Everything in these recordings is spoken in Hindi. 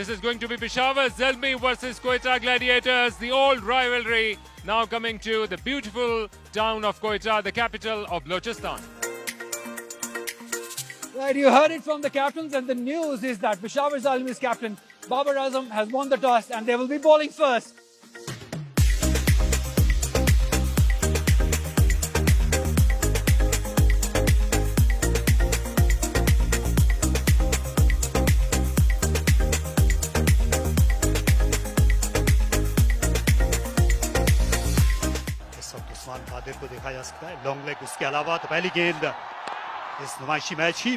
This is going to be Peshawar Zalmi versus Quetta Gladiators, the old rivalry now coming to the beautiful town of Quetta, the capital of Balochistan. Right, you heard it from the captains, and the news is that Peshawar Zalmi's captain, Babar Azam, has won the toss and they will be bowling first. Usman Qadir को देखा जा सकता है लॉन्ग लेग, उसके अलावा तो पहली गेंद इस नुमाइशी मैच ही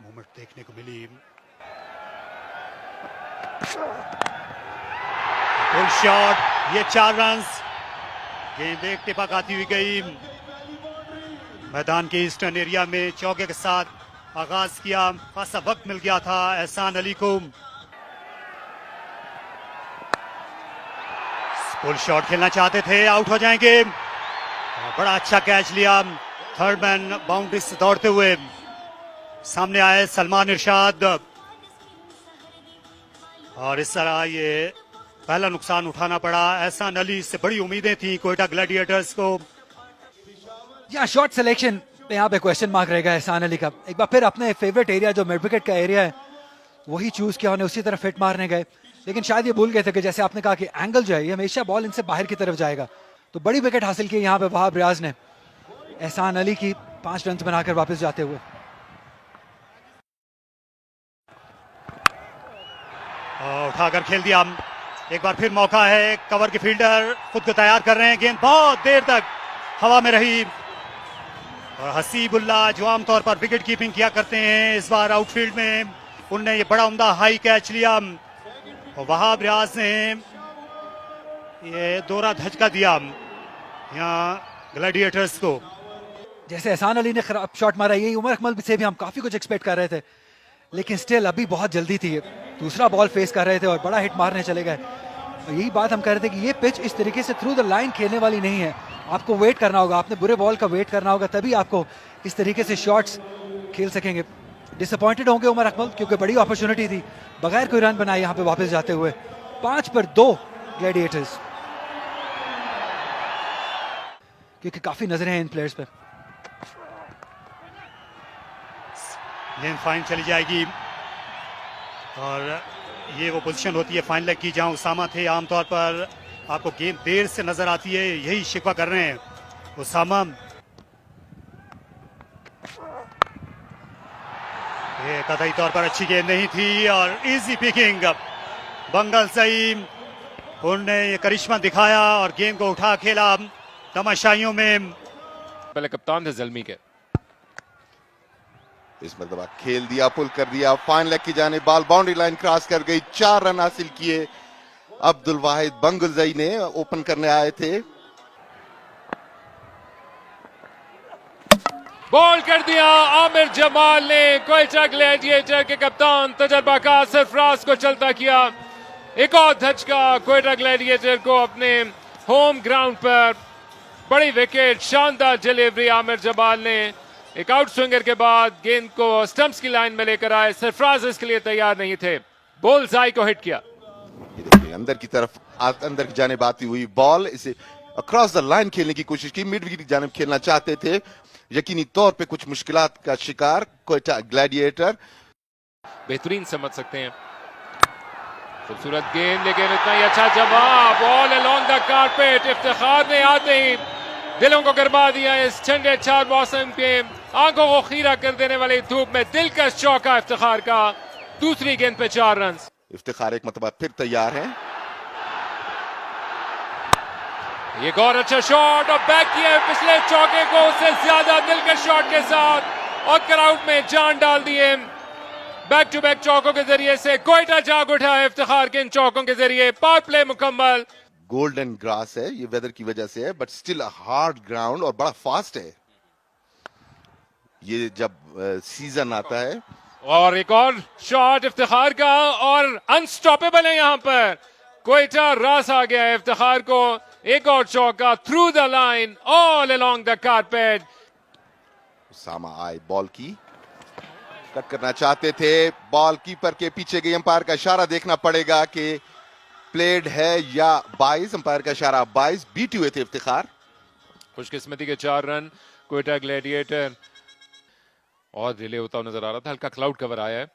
मूवमेंट देखने को मिली। फुल शॉट, ये 4 रन्स, गेंद एक टिपक आती हुई गई। मैदान के ईस्टर्न एरिया में चौके के साथ आगाज किया, खासा वक्त मिल गया था एहसान अली को। फुल शॉट खेलना चाहते थे, आउट हो जाएंगे। बड़ा अच्छा कैच लिया, थर्ड मैन बाउंड्री से दौड़ते हुए सामने आए सलमान इरशाद, और इस तरह ये पहला नुकसान उठाना पड़ा। एहसान अली से बड़ी उम्मीदें थी क्वेटा ग्लैडिएटर्स को। या शॉट सिलेक्शन पे यहाँ पे क्वेश्चन मार्क रहेगा एहसान अली का। एक बार फिर अपने फेवरेट एरिया जो मिड विकेट का एरिया है वही चूज किया, उन्हें उसी तरफ फिट मारने गए, लेकिन शायद ये भूल गए थे कि जैसे आपने कहा कि एंगल जो है ये हमेशा बॉल इनसे बाहर की तरफ जाएगा। तो बड़ी विकेट हासिल की यहाँ पे वहाब रियाज ने, एहसान अली की 5 रन बनाकर वापस जाते हुए। उठाकर खेल दिया, एक बार फिर मौका है। कवर के फील्डर खुद को तैयार कर रहे हैं, गेंद बहुत देर तक हवा में रही, और हसीबुल्लाह जो आमतौर पर विकेट कीपिंग किया करते हैं इस बार आउटफील्ड में, उनने ये बड़ा उम्दा हाई कैच लिया, और वहाब रियाज ने ये दोहरा धचका दिया यहाँ ग्लैडिएटर्स को। जैसे एहसान अली ने खराब शॉट मारा, यही उमर अकमल से भी हम काफी कुछ एक्सपेक्ट कर रहे थे, लेकिन स्टिल अभी बहुत जल्दी थी। दूसरा बॉल फेस कर रहे थे और बड़ा हिट मारने चले गए। यही बात हम कह रहे थे कि ये पिच इस तरीके से थ्रू द लाइन खेलने वाली नहीं है। आपको वेट करना होगा, आपने बुरे बॉल का वेट करना होगा, तभी आपको इस तरीके से शॉट्स खेल सकेंगे। डिसअपॉइंटेड होंगे उमर अकमल, क्योंकि बड़ी अपॉर्चुनिटी थी, बगैर कोई रन बनाए यहाँ पे वापस जाते हुए। 5 पर 2 ग्लैडिएटर्स, क्योंकि काफी नजरें हैं इन प्लेयर्स पे। गेंद फाइन चली जाएगी, और ये वो पोजीशन होती है फाइन लेग की जहां उसामा थे। आमतौर पर आपको गेंद देर से नजर आती है, यही शिकवा कर रहे हैं उसामा। ये कतई तौर पर अच्छी गेंद नहीं थी, और इजी पिकिंग बंगल सईम, उन्होंने ये करिश्मा दिखाया और गेंद को उठा खेला तमाशाइयों में। पहले कप्तान थे जल्मी के, इस मरतबा खेल दिया, पुल कर दिया, फाइन लेग की जाने, बॉल बाउंड्री लाइन क्रॉस कर गई। 4 रन हासिल किए। अब्दुल वाहिद बंगुलजई ने ओपन करने आए थे। बॉल कर दिया आमिर जमाल ने, क्वेटा ग्लैडिएटर के कप्तान तजर्बाकार सरफराज को चलता किया। एक और धचका क्वेटा ग्लैडिएटर को अपने होम ग्राउंड पर, बड़ी विकेट, शानदार डिलीवरी आमिर जमाल ने। एक आउट स्विंगर के बाद गेंद को स्टंप्स की लाइन में लेकर आए, सरफराज इसके लिए तैयार नहीं थे, बुल्स आई को हिट किया। अंदर की तरफ, अंदर की जानिब आती हुई बॉल, इसे अक्रॉस द लाइन खेलने की कोशिश की, मिड विकेट की जानिब खेलना चाहते थे, यकीनी तौर पे कुछ मुश्किलात का शिकार क्वेटा ग्लैडिएटर। बेहतरीन समझ सकते हैं, खूबसूरत गेंद, लेकिन इतना ही अच्छा जवाब, ball along the carpet. Iftikhar ने आते ही दिलों को गरमा दिया इस ठंडे 4 मौसम के, आंखों को खीरा कर देने वाली धूप में दिलकश चौका इफ्तिखार का। दूसरी गेंद पे 4 रन। इफ्तिखार एक मतलब फिर तैयार है। एक और अच्छा शॉट, और बैक किया है पिछले चौके को उससे ज्यादा दिलकश शॉट के साथ, और क्राउड में जान डाल दिए। बैक टू बैक चौकों के जरिए से क्वेटा जाग उठा है इफ्तिखार के इन चौकों के जरिए। पावर प्ले मुकम्मल। गोल्डन ग्रास है, ये वेदर की वजह से है, बट स्टिल हार्ड ग्राउंड और बड़ा फास्ट है ये जब सीजन आता है। और एक और शॉट इफ्तिखार का, और अनस्टॉपेबल है यहाँ पर क्वेटा, रास आ गया है इफ्तिखार को। एक और चौका through the line, all along the carpet. Usama आए बॉल की, कट करना चाहते थे, बॉल कीपर के पीछे गई, अंपायर का इशारा देखना पड़ेगा कि प्लेड है या 22, अंपायर का इशारा 22, बीट हुए थे इफ्तिखार। खुशकिस्मती के 4 रन क्वेटा ग्लैडिएटर, और डिले होता हुआ नजर आ रहा था, हल्का क्लाउड कवर आया है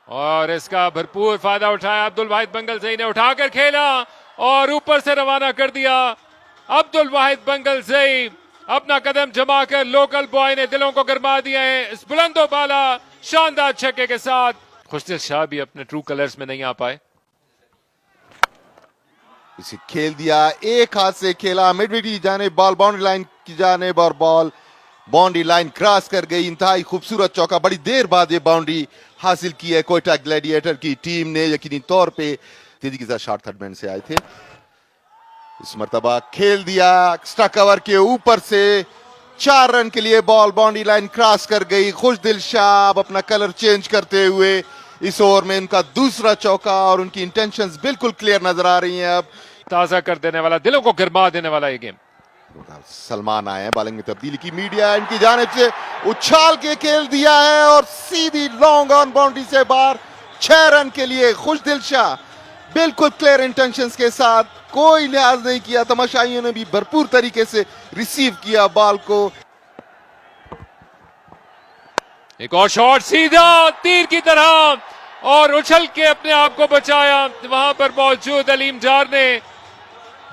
और इसका भरपूर फायदा उठाया अब्दुल वाहिद बंगल सही ने, उठाकर खेला और ऊपर से रवाना कर दिया। अब्दुल वाहिद बंगल सही अपना कदम जमाकर लोकल बॉय ने दिलों को गरमा दिया है इस बुलंदो बाला शानदार छक्के के साथ। खुशदिल शाह भी अपने ट्रू कलर्स में नहीं आ पाए। इसे खेल दिया, एक हाथ से खेला मिडविकेट की जानिब, बॉल बाउंड्री लाइन की जानिब और बॉल बाउंड्री लाइन क्रॉस कर गई। इंतहाई खूबसूरत चौका, बड़ी देर बाद ये बाउंड्री हासिल की है क्वेटा ग्लैडिएटर की टीम ने। यकीनी तौर पे तेजी के साथ शॉट थर्ड मैन से आए थे, इस मर्तबा खेल दिया एक्स्ट्रा कवर के ऊपर से, 4 रन के लिए बॉल बाउंड्री लाइन क्रॉस कर गई। खुशदिल शाह अब अपना कलर चेंज करते हुए इस ओवर में उनका दूसरा चौका, और उनकी इंटेंशंस बिल्कुल क्लियर नजर आ रही हैं। अब ताजा कर देने वाला, दिलों को गरमा देने वाला ये गेम। सलमान आए हैं, बॉलिंग में तब्दीली की, मीडिया इनकी जानिब से उछाल के खेल दिया है और सीधी लॉन्ग ऑन बाउंड्री से बाहर, 6 रन के लिए खुशदिल शाह बिल्कुल क्लियर इंटेंशंस के साथ, कोई लिहाज नहीं किया। तमाशाइयों ने भी भरपूर तरीके से रिसीव किया बॉल को। एक और शॉट सीधा तीर की तरह और उछल के अपने आप को बचाया। वहां पर मौजूद अलीम जार ने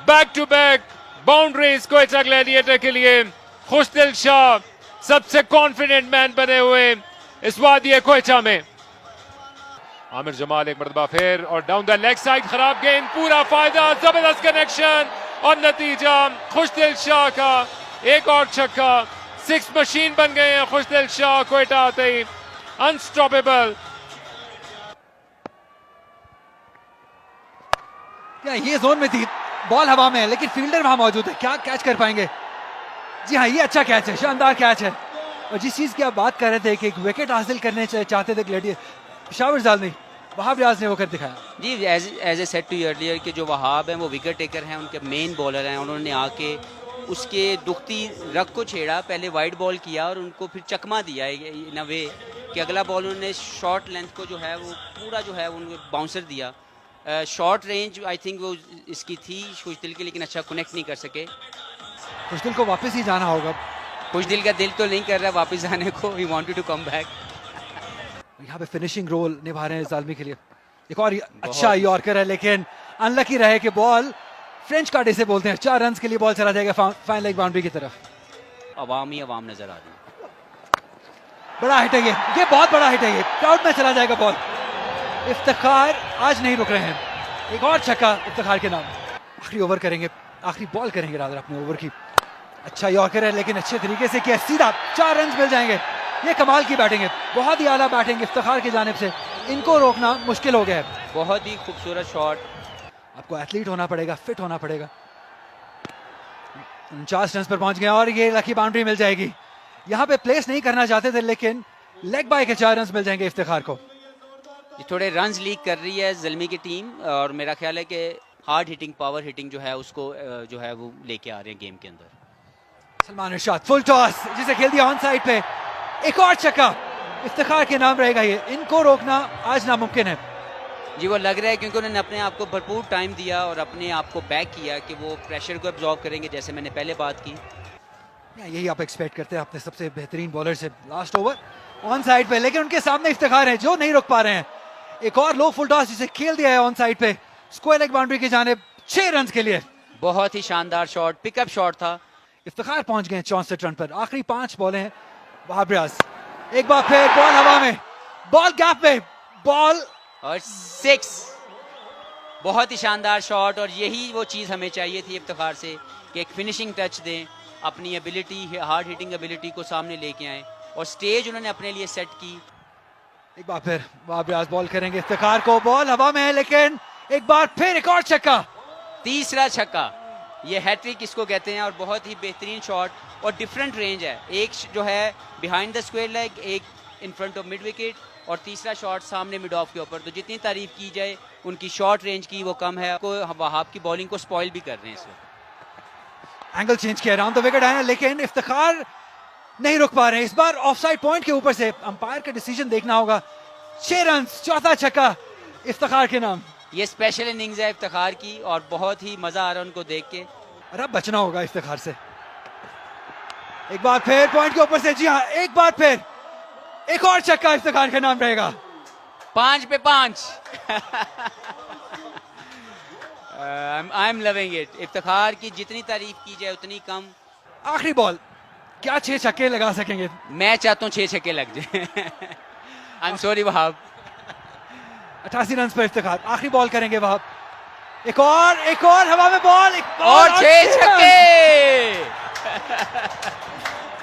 back to back boundaries Quetta gladiator के लिए। खुशदिल शाह सबसे कॉन्फिडेंट मैन बने हुए इस वादी क्वेटा में। आमिर जमाल एक मरतबा फिर और डाउन द लेग साइड, खराब गेंद, पूरा फायदा, जबरदस्त कनेक्शन और नतीजा खुशदिल शाह का एक और छक्का। 6 मशीन बन गए हैं खुशदिल शाह क्वेटा आते ही, अनस्टॉपेबल। क्या ये जोन में थी, बॉल हवा में है लेकिन फील्डर वहां मौजूद है, क्या कैच कर पाएंगे? जी हाँ, ये अच्छा कैच है, शानदार कैच है। और जिस चीज की आप बात कर रहे थे कि एक विकेट हासिल करने चाहते थे ग्लैडिएटर, पेशावर जाल नहीं, वहाब रियाज ने वो कर दिखाया। जी, as a set to earlier कि जो वहाब हैं वो विकेट टेकर हैं, उनके मेन बॉलर हैं, उन्होंने आके उसके दुखती रग को छेड़ा, पहले वाइड बॉल किया और उनको फिर चकमा दिया इन अ वे कि अगला बॉल उन्होंने शॉर्ट लेंथ को जो है वो पूरा जो है उनको बाउंसर दिया। शॉर्ट रेंज आई थिंक वो इसकी थी खुशदिल की, लेकिन अच्छा कनेक्ट नहीं कर सके। खुशदिल को वापस ही जाना होगा, खुशदिल का दिल तो नहीं कर रहा वापस आने को, he wanted to come back. यहाँ पे फिनिशिंग रोल निभा रहे हैं जालमी के लिए। एक और अच्छा यॉर्कर है लेकिन अनलकी रहे कि बॉल फ्रेंच कार्ड इसे बोलते हैं, 4 रन के लिए बॉल चला जाएगा फाइन लेग बाउंड्री की तरफ। अवाम ही अवाम नजर आ रही है, बड़ा हिट है ये बहुत बड़ा हिट है, ये क्राउड में चला जाएगा बॉल। इफ्तिखार आज नहीं रुक रहे हैं, एक और छक्का इफ्तिखार के नाम। आखिरी ओवर करेंगे, आखिरी बॉल करेंगे रादर अपने ओवर की। अच्छा यॉर्कर है लेकिन अच्छे तरीके से किया, सीधा 4 रन मिल जाएंगे। ये कमाल की बैटिंग है, बहुत ही आला बैटिंग इफ्तिखार की जानिब से, इनको रोकना मुश्किल हो गया है। बहुत ही खूबसूरत शॉट। आपको एथलीट होना पड़ेगा, फिट होना पड़ेगा। 49 रन पर पहुंच गए और ये लकी बाउंड्री मिल जाएगी। यहाँ पे प्लेस नहीं करना चाहते थे लेकिन लेग बाय के 4 रन मिल जाएंगे इफ्तिखार को। ये थोड़े रन्स लीक कर रही है ज़ल्मी की टीम, और मेरा ख्याल है कि हार्ड हिटिंग, पावर हिटिंग जो है उसको जो है वो लेके आ रहे हैं गेम के अंदर। सलमान इरशाद फुल टॉस जिसे खेल दिया ऑन साइड पे, एक और छक्का इफ्तिखार के नाम रहेगा। ये इनको रोकना आज नामुमकिन है। जी, वो लग रहा है क्योंकि उन्होंने अपने आप को भरपूर टाइम दिया और अपने आप को बैक किया कि वो प्रेशर को एब्जॉर्ब करेंगे, जैसे मैंने पहले बात की। यही आप एक्सपेक्ट करते हैं अपने सबसे बेहतरीन बॉलर से। लास्ट ओवर ऑन साइड पे, लेकिन उनके सामने इफ्तिखार है जो नहीं रुक पा रहे हैं। एक और लो फुल टॉस जिसे खेल दिया है ऑन साइड पे, स्क्वायर लेग बाउंड्री की जानिब, 6 रन के लिए। बहुत ही शानदार शॉट, पिकअप शॉट था। इफ्तिखार पहुंच गए 64 रन पर। आखिरी 5 बॉलें हैं। वहाब रियाज एक बार फिर बॉल हवा में, बॉल गैप में, बॉल और 6। बहुत ही शानदार शॉट, और यही वो चीज़ हमें चाहिए थी इफ्तिखार से कि एक फिनिशिंग टच दें, अपनी एबिलिटी, हार्ड हिटिंग एबिलिटी को सामने लेके आए, और स्टेज उन्होंने अपने लिए सेट की। एक बार फिर वहाब रियाज बॉल करेंगे इफ्तिखार को, बॉल हवा में है लेकिन एक बार फिर एक और छक्का, तीसरा छक्का। ये हैट्रिक इसको कहते हैं, और बहुत ही बेहतरीन शॉट और डिफरेंट रेंज है। एक जो है बिहाइंड द स्क्वायर लेग, एक in front of mid wicket, और तीसरा शॉट सामने मिड ऑफ के ऊपर। तो जितनी तारीफ की जाए उनकी शॉर्ट रेंज की वो कम है। को वहाब की बॉलिंग को स्पॉइल भी कर रहे हैं इस वक्त। एंगल चेंज किया, राउंड द विकेट आया लेकिन इफ्तिखार नहीं रुक पा रहे हैं। इस बार ऑफसाइड पॉइंट के ऊपर से अंपायर का डिसीजन देखना होगा। 6 रन, चौथा छक्का इफ्तिखार के नाम। ये स्पेशल इनिंग्स है इफ्तिखार की और बहुत ही मजा आ रहा है उनको देख के। और अब बचना होगा इफ्तिखार से। एक बार फिर पॉइंट के ऊपर से, जी हाँ, एक बार फिर एक और छक्का इफ्तिखार के नाम रहेगा। 5 पे 5। I am loving it. Iftikhar की जितनी तारीफ की जाए उतनी कम। आखिरी बॉल, क्या 6 छक्के लगा सकेंगे? मैं चाहता हूँ 6 छक्के लग जाए। I am sorry Wahab. 88 run पर इफ्तिखार। आखिरी बॉल करेंगे वहाब। एक और हवा में बॉल, और 6 छक्के।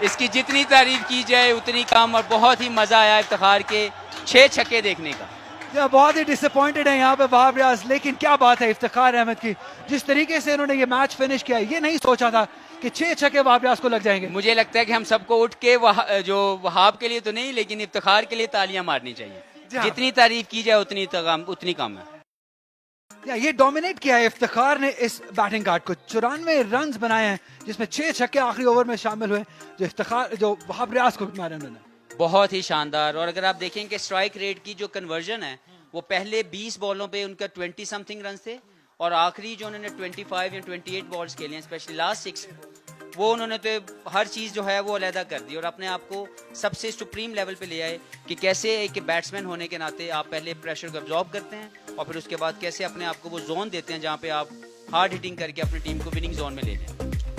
इसकी जितनी तारीफ की जाए उतनी कम और बहुत ही मजा आया इफ्तिखार के 6 छक्के देखने का। बहुत ही डिसअपॉइंटेड है यहाँ पे वहाब रियाज, लेकिन क्या बात है इफ्तिखार अहमद की, जिस तरीके से इन्होंने ये मैच फिनिश किया, ये नहीं सोचा था कि 6 छक्के वहाब रियाज को लग जाएंगे। मुझे लगता है कि हम सबको उठ के जो वहाब के लिए तो नहीं लेकिन इफ्तिखार के लिए तालियां मारनी चाहिए। जितनी तारीफ की जाए उतनी कम है। ये डोमिनेट किया है इफ्तिखार ने इस बैटिंग कार्ड को। 94 रन बनाए हैं, जिसमें 6 छक्के आखिरी ओवर में शामिल हुए, जो वहाब रियाज को मारे उन्होंने। बहुत ही शानदार। और अगर आप देखें कि स्ट्राइक रेट की जो कन्वर्जन है वो पहले 20 बॉलों पे उनका 20 समथिंग रन थे और आखिरी जो उन्होंने 25 या 28 बॉल्स खेले हैं, स्पेशली लास्ट 6, वो उन्होंने तो हर चीज़ जो है वो अलहदा कर दी और अपने आप को सबसे सुप्रीम लेवल पे ले आए कि कैसे एक बैट्समैन होने के नाते आप पहले प्रेशर को एब्जॉर्ब करते हैं और फिर उसके बाद कैसे अपने आप को वो जोन देते हैं जहाँ पे आप हार्ड हिटिंग करके अपनी टीम को विनिंग जोन में ले लें।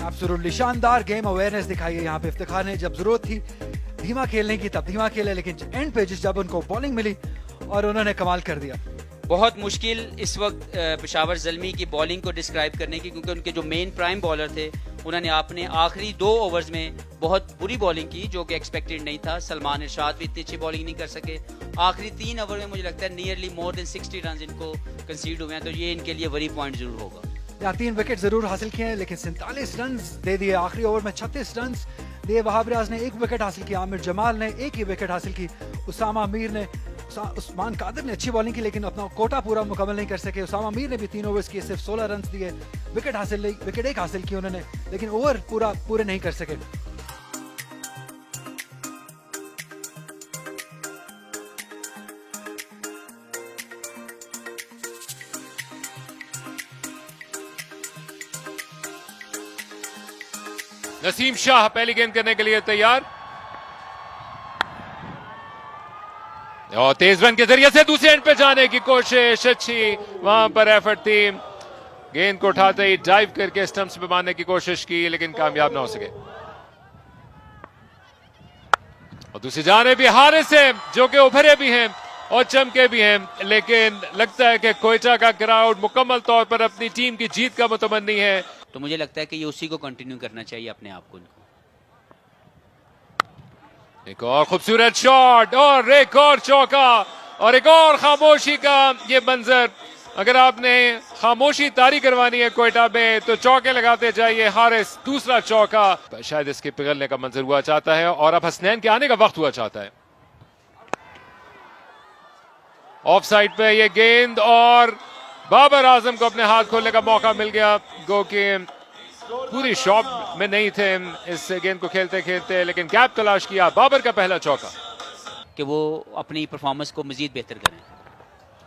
एब्सोल्युटली शानदार गेम अवेयरनेस दिखाई है यहाँ पे इफ्तिखार ने। जब जरूरत थी धीमा खेलने की तब धीमा खेले, लेकिन एंड पे जब उनको बॉलिंग मिली और उन्होंने कमाल कर दिया। बहुत मुश्किल इस वक्त पेशावर ज़ल्मी की बॉलिंग को डिस्क्राइब करने की, क्योंकि उनके जो मेन प्राइम बॉलर थे उन्होंने अपने आखिरी 2 ओवर्स में बहुत बुरी बॉलिंग की जो कि एक्सपेक्टेड नहीं था। सलमान इरशाद भी इतनी अच्छी बॉलिंग नहीं कर सके। आखिरी 3 ओवर में मुझे लगता है नियरली मोर देन 60 रन इनको कंसीड हुए हैं, तो ये इनके लिए वरी पॉइंट जरूर होगा। यहाँ 3 विकेट जरूर हासिल किए हैं, लेकिन 47 रन दे दिए आखिरी ओवर में। 36 रन दिए वहाब रियाज ने, 1 विकेट हासिल किया। आमिर जमाल ने 1 ही विकेट हासिल की। उसामा मीर ने, उस्मान कादिर ने अच्छी बॉलिंग की, लेकिन अपना कोटा पूरा मुकम्मल नहीं कर सके। उसामा मीर ने भी 3 ओवर्स किए, सिर्फ 16 रन दिए। विकेट 1 हासिल की उन्होंने, लेकिन ओवर पूरे नहीं कर सके। नसीम शाह पहली गेंद करने के लिए तैयार और तेज रन के जरिए से दूसरे एंड पे जाने की कोशिश, अच्छी वहां पर एफर्ट थी। गेंद को उठाते ही डाइव करके स्टंप्स पे मारने की कोशिश की, लेकिन कामयाब ना हो सके। और दूसरी जाने भी हारिस है जो कि उभरे भी हैं और चमके भी हैं, लेकिन लगता है कि कोयटा का क्राउड मुकम्मल तौर पर अपनी टीम की जीत का मुतमन्नी है। तो मुझे लगता है कि ये उसी को कंटिन्यू करना चाहिए अपने आप को। एक और खूबसूरत शॉट और एक और चौका और एक और खामोशी का ये मंजर। अगर आपने खामोशी तारी करवानी है कोयटा में तो चौके लगाते जाइए। हारिस दूसरा चौका, शायद इसके पिघलने का मंजर हुआ चाहता है और अब हसनैन के आने का वक्त हुआ चाहता है। ऑफ साइड पे ये गेंद और बाबर आजम को अपने हाथ खोलने का मौका मिल गया। गो के पूरी शॉट में नहीं थे इस गेंद को खेलते खेलते, लेकिन गैप तलाश किया। बाबर का पहला चौका कि वो अपनी परफॉर्मेंस को मजीद बेहतर करें।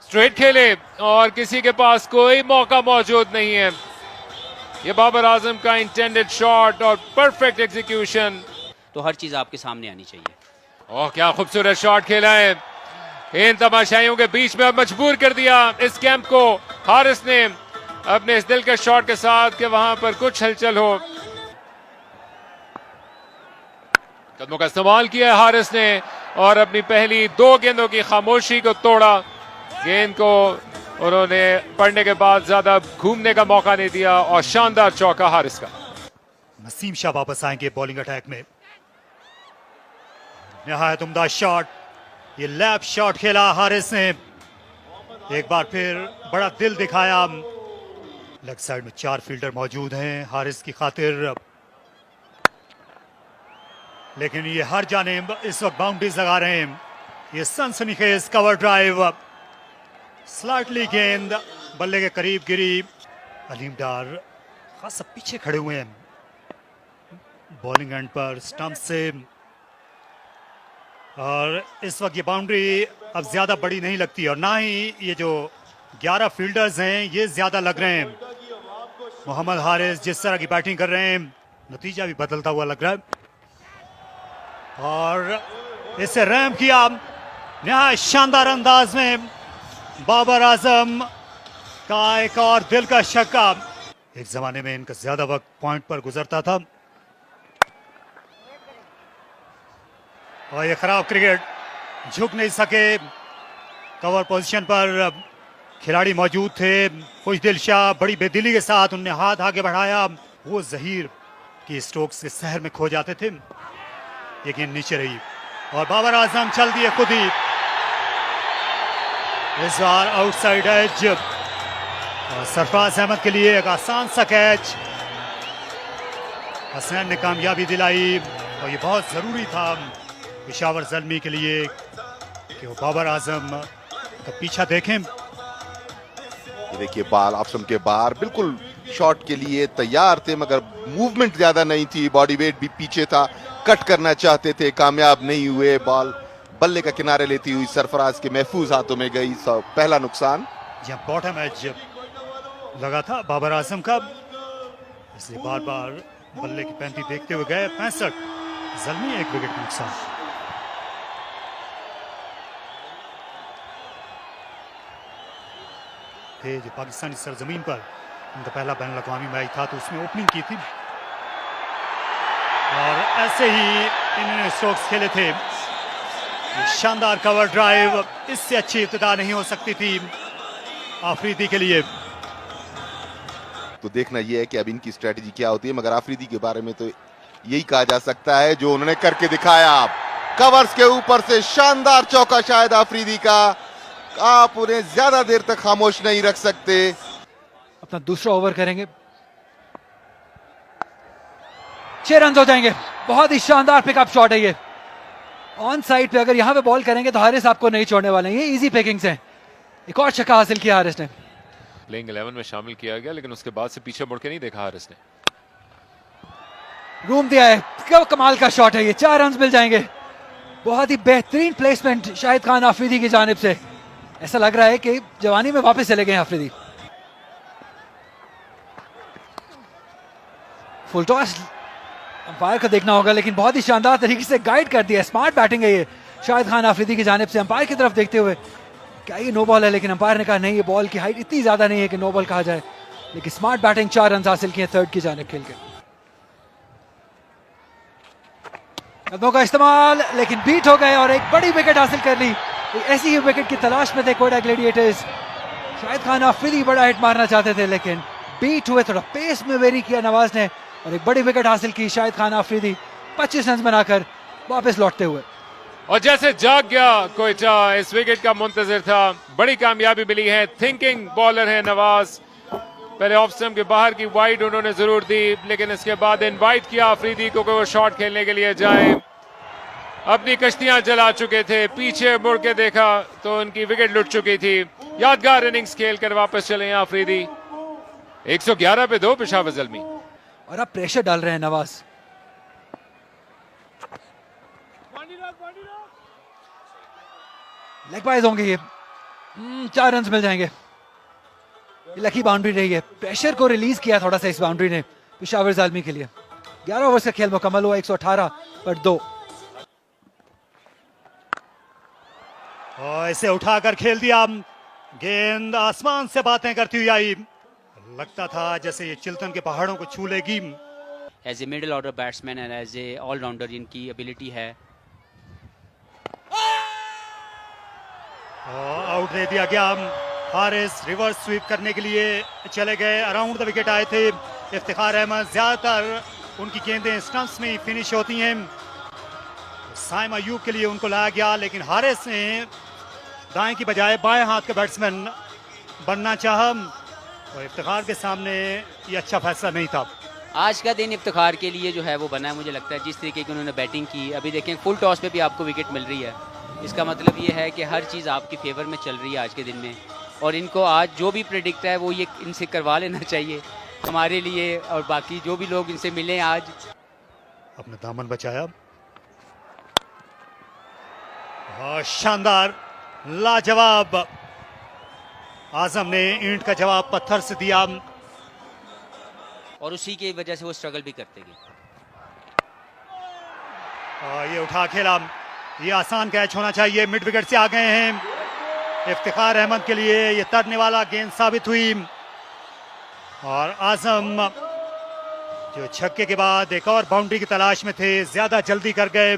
स्ट्रेट खेले और किसी के पास कोई मौका मौजूद नहीं है। ये बाबर आजम का इंटेंडेड शॉट और परफेक्ट एग्जीक्यूशन। तो हर चीज आपके सामने आनी चाहिए। ओह क्या खूबसूरत शॉट खेला है। इन तमाशाइयों के बीच में अब मजबूर कर दिया इस कैंप को हारिस ने अपने इस दिल के शॉट के साथ कि वहां पर कुछ हलचल हो। कदमों का इस्तेमाल किया हारिस ने और अपनी पहली 2 गेंदों की खामोशी को तोड़ा। गेंद को उन्होंने पढ़ने के बाद ज्यादा घूमने का मौका नहीं दिया और शानदार चौका हारिस का। नसीम शाह वापस आएंगे बॉलिंग अटैक में। निहायत उम्दा शॉट, ये लैप शॉट खेला हारिस ने। एक बार फिर बड़ा दिल दिखाया। लेग साइड में 4 फील्डर मौजूद हैं हारिस की खातिर, लेकिन ये हर जानिब इस वक्त बाउंड्रीज लगा रहे हैं। ये सनसनीखेज कवर ड्राइव, स्लाइटली गेंद बल्ले के करीब गिरी। अलीम डार खासा पीछे खड़े हुए हैं बॉलिंग एंड पर। स्टंप से और इस वक्त ये बाउंड्री अब ज्यादा बड़ी नहीं लगती और ना ही ये जो 11 फील्डर्स हैं ये ज्यादा लग रहे हैं। मोहम्मद हारिस जिस तरह की बैटिंग कर रहे हैं नतीजा भी बदलता हुआ लग रहा है और इससे रैम किया नहायत शानदार अंदाज में बाबर आजम का एक और दिल का छक्का। एक जमाने में इनका ज्यादा वक्त पॉइंट पर गुजरता था और ये खराब क्रिकेट झुक नहीं सके। कवर पोजीशन पर खिलाड़ी मौजूद थे। खुशदिल शाह बड़ी बेदिली के साथ उन्हें हाथ आगे बढ़ाया। वो जहीर की स्ट्रोक्स के शहर में खो जाते थे। ये गेंद नीचे रही और बाबर आजम चल दिए खुद ही। इस बार आउटसाइड एज और सरफराज अहमद के लिए एक आसान सा कैच। हसनैन ने कामयाबी दिलाई और ये बहुत जरूरी था पेशावर ज़ल्मी के लिए कि वो बाबर आजम का पीछा देखें। ये देखिए बाल ऑप्शन के बाहर बिल्कुल शॉट के लिए तैयार थे मगर मूवमेंट ज्यादा नहीं थी। बॉडी वेट भी पीछे था। कट करना चाहते थे, कामयाब नहीं हुए। बॉल बल्ले का किनारे लेती हुई सरफराज के महफूज हाथों में गई। पहला नुकसान। जब बॉटम एज लगा था बाबर आजम का, इसलिए बार बार बल्ले की पैंती देखते हुए गए। 65 ज़ल्मी, एक विकेट का नुकसान। थे जो पाकिस्तानी सरजमीन पर उनका पहला बैन अवी मैच था तो उसमें ओपनिंग की थी और ऐसे ही इन्होंने स्ट्रोक्स खेले थे। शानदार कवर ड्राइव, इससे अच्छी इब्तिदा नहीं हो सकती थी आफरीदी के लिए। तो देखना यह है कि अब इनकी स्ट्रेटजी क्या होती है मगर आफरीदी के बारे में तो यही कहा जा सकता है जो उन्होंने करके दिखाया। कवर्स के ऊपर से शानदार चौका शायद आफरीदी का। आप उन्हें ज्यादा देर तक खामोश नहीं रख सकते। अपना दूसरा ओवर करेंगे। 6 रन हो जाएंगे। बहुत ही शानदार पिकअप शॉट है ये। ऑन साइड पे अगर यहां पे बॉल करेंगे तो हारिस आपको नहीं छोड़ने वाले हैं। ये इजी पिकिंग्स हैं। एक और छक्का हासिल किया हारिस ने। प्लेइंग 11 में शामिल किया गया लेकिन उसके बाद से पीछे मुड़ के नहीं देखा हारिस ने। रूम दिया है। क्या कमाल का शॉट है ये। 4 रन मिल जाएंगे। बहुत ही बेहतरीन प्लेसमेंट शाहिद खान आफरीदी की जानिब से। ऐसा लग रहा है कि जवानी में वापस चले गए आफरीदी। फुल टॉस अंपायर को देखना होगा लेकिन बहुत ही शानदार तरीके से गाइड कर दिया। स्मार्ट बैटिंग है ये शाहिद खान आफरीदी की जानिब से। अंपायर की तरफ देखते हुए क्या ये नो बॉल है, लेकिन अंपायर ने कहा नहीं, ये बॉल की हाइट इतनी ज्यादा नहीं है कि नो बॉल कहा जाए। लेकिन स्मार्ट बैटिंग, 4 रन हासिल किए थर्ड की जानिब खेल के। कदमों का इस्तेमाल लेकिन बीट हो गए और एक बड़ी विकेट हासिल कर ली। ऐसी ही विकेट की तलाश में थे कोयटा ग्लैडिएटर्स। शाहिद खान आफरीदी बड़ा हिट मारना चाहते थे लेकिन बीट हुए। थोड़ा पेस में वेरी किया नवाज ने और एक बड़ी विकेट हासिल की। शाहिद खान आफरीदी 25 रन बनाकर वापस लौटते हुए। और जैसे जाग गया कोयटा, इस विकेट का मुंतजर था। बड़ी कामयाबी मिली है। थिंकिंग बॉलर है नवाज। पहले ऑफ स्टंप के बाहर की वाइड उन्होंने जरूर दी लेकिन इसके बाद इनवाइट किया आफरीदी को कि वो शॉट खेलने के लिए जाए। अपनी कश्तियां जला चुके थे। पीछे मुड़ के देखा तो उनकी विकेट लुट चुकी थी। यादगार इनिंग्स खेलकर वापस चले हैं आफरीदी। 111 पे 2 पेशावर ज़ल्मी। और अब प्रेशर डाल रहे हैं नवाज। लेग बाइज होंगे ये। 4 रन मिल जाएंगे। ये लकी बाउंड्री रही है। प्रेशर को रिलीज किया थोड़ा सा इस बाउंड्री ने पेशावर ज़ल्मी के लिए। 11 ओवर्स का खेल मुकम्मल हुआ। 118 पर 2। और इसे उठाकर खेल दिया। गेंद आसमान से बातें करती हुई आई। लगता था जैसे ये चिल्तन के पहाड़ों को छू लेगी। As a middle order batsman and as a allrounder इनकी एबिलिटी है। आउट दे दिया गया। हारिस रिवर्स स्वीप करने के लिए चले गए। अराउंड द विकेट आए थे इफ्तिखार अहमद। ज्यादातर उनकी गेंदें स्टंप्स में ही फिनिश होती हैं। साइम अयूब के लिए उनको लाया गया लेकिन हारिस ने दाएं की बजाय बाएं हाथ का बैट्समैन बनना चाहा और इफ्तिखार के सामने ये अच्छा फैसला नहीं था। आज का दिन इफ्तिखार के लिए जो है वो बना है। मुझे लगता है जिस तरीके की उन्होंने बैटिंग की। अभी देखें फुल टॉस पे भी आपको विकेट मिल रही है। इसका मतलब ये है कि हर चीज़ आपकी फेवर में चल रही है आज के दिन में। और इनको आज जो भी प्रेडिक्ट है वो ये इनसे करवा लेना चाहिए हमारे लिए और बाकी जो भी लोग इनसे मिले आज। अपना दामन बचाया। शानदार, लाजवाब। आजम ने ईंट का जवाब पत्थर से दिया और उसी की वजह से वो स्ट्रगल भी करते गए। ये उठा खेला, ये आसान कैच होना चाहिए। मिड विकेट से आ गए हैं इफ्तिखार अहमद के लिए, ये तड़ने वाला गेंद साबित हुई और आजम जो छक्के के बाद एक और बाउंड्री की तलाश में थे, ज्यादा जल्दी कर गए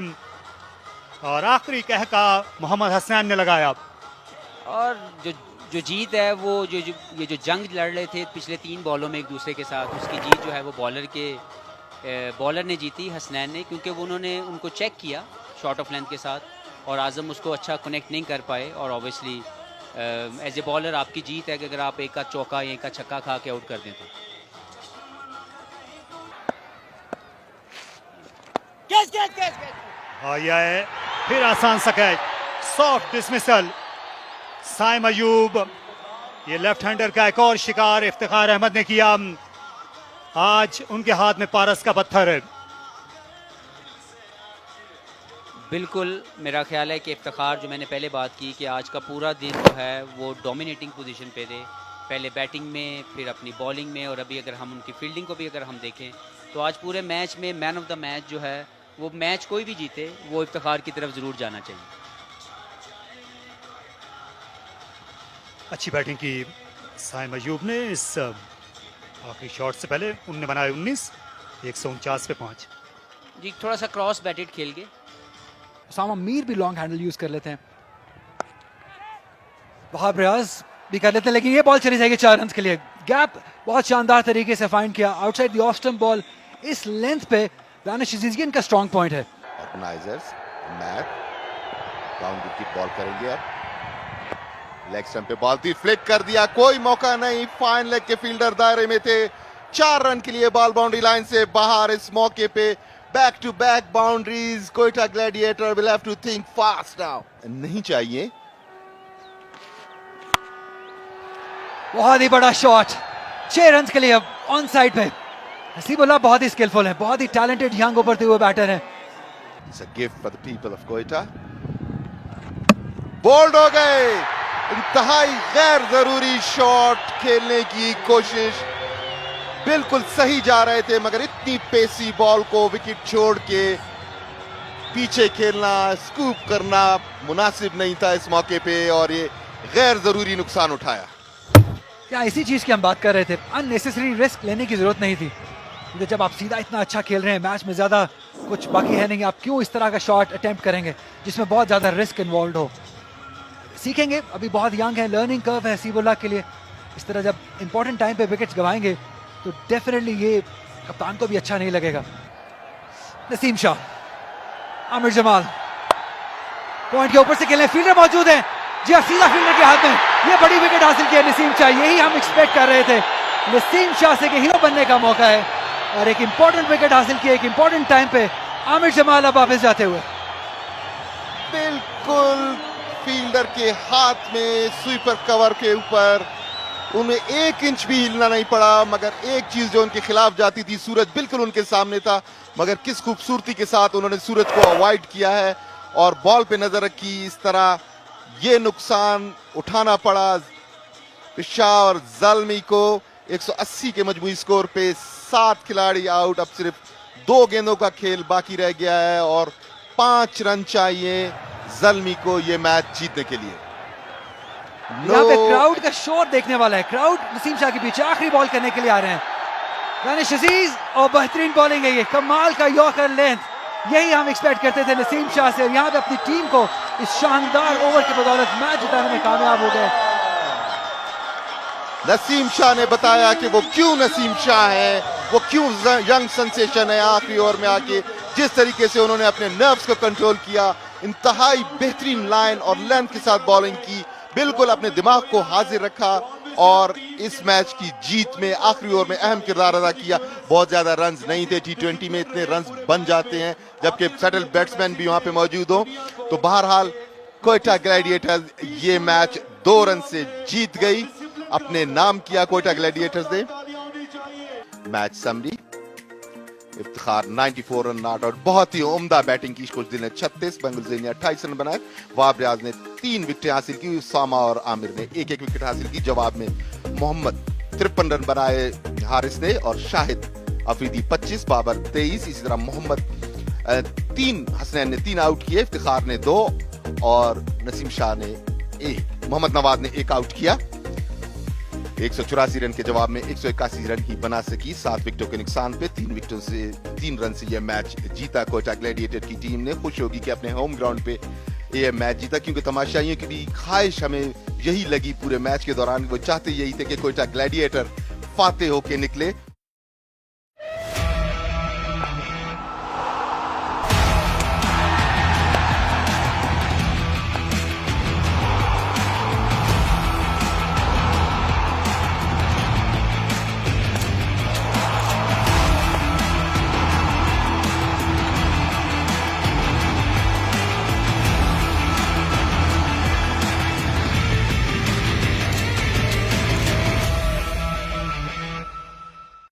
और आखिरी कहका मोहम्मद हसनैन ने लगाया। और जो जीत है वो ये जो जंग लड़ रहे थे पिछले 3 बॉलों में एक दूसरे के साथ, उसकी जीत जो है वो बॉलर ने जीती, हसनैन ने, क्योंकि वो उन्होंने उनको चेक किया शॉर्ट ऑफ लेंथ के साथ और आजम उसको अच्छा कनेक्ट नहीं कर पाए। और ऑब्वियसली एज ए बॉलर आपकी जीत है कि अगर आप एक का चौका या एक का छक्का खा के आउट कर दें तो। यह फिर आसान सा catch, soft dismissal. Saim Ayub, ये लेफ्ट हैंडर का एक और शिकार इफ्तिखार अहमद ने किया। आज उनके हाथ में पारस का पत्थर है। बिल्कुल, मेरा ख्याल है कि इफ्तिखार, जो मैंने पहले बात की कि आज का पूरा दिन जो है वो डोमिनेटिंग पोजीशन पे थे, पहले बैटिंग में, फिर अपनी बॉलिंग में, और अभी अगर हम उनकी फील्डिंग को भी अगर हम देखें तो आज पूरे मैच में मैन ऑफ द मैच जो है वो, मैच कोई भी जीते, वो इफ्तिखार की तरफ ज़रूर जाना चाहिए। अच्छी बैटिंग की साइम अयूब ने। इस आखिरी शॉट से पहले उनने बनाए 19, 149 पे 5 जी। थोड़ा सा क्रॉस बैटेड खेल के उसामा मीर भी लॉन्ग हैंडल यूज कर लेते हैं, बहुत प्रयास भी कर लेते हैं, लेकिन ये बॉल चली जाएगी 4 रन के लिए। गैप बहुत शानदार तरीके से फाइंड किया outside the off stump ball. इस लेंथ पे दानिश अजीज, ये इनका स्ट्रॉन्ग पॉइंट है। ऑर्गेनाइजर्स मैच बाउंड्री की बॉल करेंगे। अब लेग स्टंप पे बॉल थी, फ्लिक कर दिया, कोई मौका नहीं। फाइन लेग के फील्डर दायरे में थे। 4 रन के लिए बॉल बाउंड्री लाइन से बाहर। इस मौके पे back to back boundaries. Quetta gladiator will have to think fast now. नहीं चाहिए। बहुत ही बड़ा शॉट, 6 रन के लिए अब ऑन साइड पे। हसीबुल्लाह बहुत ही स्किलफुल है, बहुत ही टैलेंटेड यंग उभरते हुए बैटर है। It's a gift for the people of Quetta. Bowled हो गए। इंतहाई गैर जरूरी शॉट खेलने की कोशिश, बिल्कुल सही जा रहे थे, मगर इतनी पेसी बॉल को विकेट छोड़ के पीछे खेलना, स्कूप करना मुनासिब नहीं था इस मौके पे, और ये गैर जरूरी नुकसान उठाया। क्या इसी चीज की हम बात कर रहे थे, अननेसेसरी रिस्क लेने की जरूरत नहीं थी, क्योंकि जब आप सीधा इतना अच्छा खेल रहे हैं, मैच में ज्यादा कुछ बाकी है नहीं, आप क्यों इस तरह का शॉट अटेम्प्ट करेंगे जिसमें बहुत ज्यादा रिस्क इन्वॉल्व हो। सीखेंगे, अभी बहुत यंग है, लर्निंग कर्व है हसीबुल्लाह के लिए। इस तरह जब इंपॉर्टेंट टाइम पे विकेट्स गवाएंगे तो डेफिनेटली ये कप्तान को भी अच्छा नहीं लगेगा। नसीम शाह, आमिर जमाल पॉइंट के ऊपर से खेलने, फील्डर मौजूद है जी, सीधा फील्डर के हाथ में, ये बड़ी विकेट हासिल की है नसीम शाह। यही हम एक्सपेक्ट कर रहे थे, नसीम शाह से कि हीरो बनने का मौका है, और एक इंपॉर्टेंट विकेट हासिल की एक इंपॉर्टेंट टाइम पे। आमिर जमाल अब वापस जाते हुए, बिल्कुल फील्डर के हाथ में, स्वीपर कवर के ऊपर, उन्हें 1 इंच भी हिलना नहीं पड़ा। मगर एक चीज जो उनके खिलाफ जाती थी, सूरज बिल्कुल उनके सामने था, मगर किस खूबसूरती के साथ उन्होंने सूरज को अवॉइड किया है और बॉल पे नजर रखी। इस तरह ये नुकसान उठाना पड़ा पेशावर ज़ल्मी को। 180 के मजमूई स्कोर पे 7 खिलाड़ी आउट, अब सिर्फ 2 गेंदों का खेल बाकी रह गया है और 5 रन चाहिए ज़ल्मी को ये मैच जीतने के लिए। यहाँ पे क्राउड का शोर देखने वाला है, क्राउड नसीम शाह के पीछे आखिरी बॉल करने के लिए आ रहे हैं। दानिश अजीज, और बेहतरीन बॉलिंग है ये, कमाल का यॉर्कर लेंथ, यही हम एक्सपेक्ट करते थे नसीम शाह से, और यहाँ पे अपनी टीम को इस शानदार ओवर की बदौलत मैच जिताने में कामयाब हो गए। नसीम शाह ने बताया कि वो क्यों नसीम शाह है, वो क्यों यंग सेंसेशन है। आखिरी ओवर में आके जिस तरीके से उन्होंने अपने नर्व्स को कंट्रोल किया, इंतहाई बेहतरीन लाइन और लेंथ के साथ बॉलिंग की, बिल्कुल अपने दिमाग को हाजिर रखा और इस मैच की जीत में आखिरी ओवर में अहम किरदार अदा किया। बहुत ज्यादा रन्स नहीं थे, T20 में इतने रन्स बन जाते हैं जबकि सेटल बैट्समैन भी वहां पे मौजूद हो। तो बहरहाल कोयटा ग्लैडिएटर्स ये मैच 2 रन से जीत गई, अपने नाम किया कोयटा ग्लैडिएटर्स ने। Match summary, Iftikhar 94 run not out. बहुत ही उम्दा बैटिंग की खुशदिल ने 36, बंगलुरु ने 28 रन बनाए। वाब रियाज ने 3 विकेटें हासिल की। उसामा और आमिर ने एक एक विकेट हासिल की। जवाब में मोहम्मद 53 रन बनाए हारिस ने, और शाहिद अफरीदी 25, बाबर 23, इसी तरह मोहम्मद 3, हसनैन ने 3 आउट किए, इफ्तिखार ने 2 और नसीम शाह ने 1। मोहम्मद नवाज ने 1 आउट किया। 184 रन के जवाब में 181 रन ही बना सकी। 7 विकेटों के नुकसान पे 3 विकेटों से 3 रन से यह मैच जीता। कोयटा ग्लैडिएटर की टीम ने खुश होगी कि अपने होम ग्राउंड पे यह मैच जीता, क्योंकि तमाशाइयों की भी ख्वाहिश हमें यही लगी पूरे मैच के दौरान। वो चाहते यही थे कि कोयटा ग्लैडिएटर फातेह होके निकले।